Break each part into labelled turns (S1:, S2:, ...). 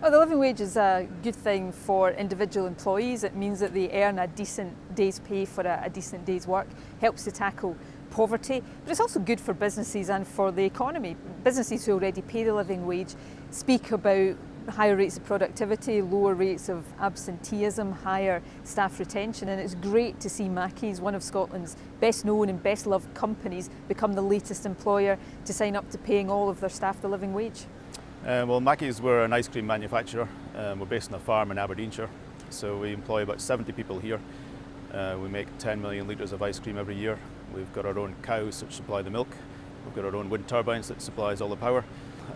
S1: Well, the living wage is a good thing for individual employees. It means that they earn a decent day's pay for a decent day's work, helps to tackle poverty, but it's also good for businesses and for the economy. Businesses who already pay the living wage speak about higher rates of productivity, lower rates of absenteeism, higher staff retention, and it's great to see Mackie's, one of Scotland's best known and best loved companies, become the latest employer to sign up to paying all of their staff the living wage.
S2: Well, Mackie's, we're an ice cream manufacturer. We're based on a farm in Aberdeenshire, so we employ about 70 people here. We make 10 million litres of ice cream every year. We've got our own cows which supply the milk. We've got our own wind turbines that supplies all the power,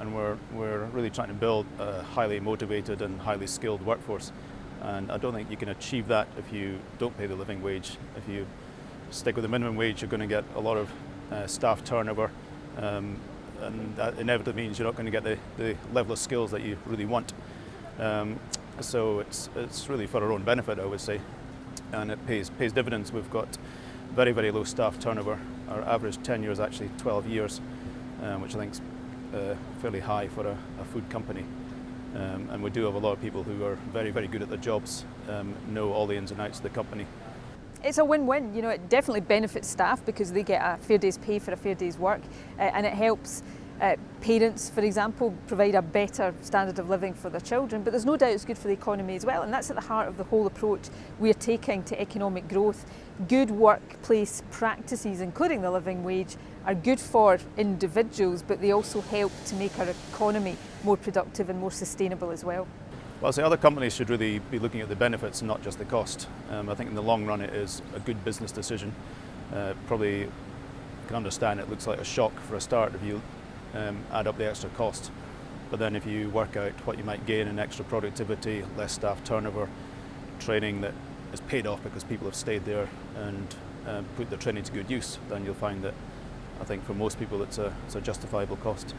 S2: and we're really trying to build a highly motivated and highly skilled workforce. And I don't think you can achieve that if you don't pay the living wage. If you stick with the minimum wage, you're going to get a lot of staff turnover. And that inevitably means you're not going to get the level of skills that you really want. So it's really for our own benefit, I would say, and it pays dividends. We've got very, very low staff turnover. Our average tenure is actually 12 years, which I think is fairly high for a food company. And we do have a lot of people who are very, very good at their jobs, know all the ins and outs of the company.
S1: It's a win-win. You know, it definitely benefits staff because they get a fair day's pay for a fair day's work, and it helps parents, for example, provide a better standard of living for their children. But there's no doubt it's good for the economy as well, and that's at the heart of the whole approach we're taking to economic growth. Good workplace practices, including the living wage, are good for individuals, but they also help to make our economy more productive and more sustainable as well.
S2: Well, so other companies should really be looking at the benefits and not just the cost. I think in the long run it is a good business decision. Probably you can understand it looks like a shock for a start if you add up the extra cost. But then if you work out what you might gain in extra productivity, less staff turnover, training that is paid off because people have stayed there and put their training to good use, then you'll find that I think for most people it's a justifiable cost.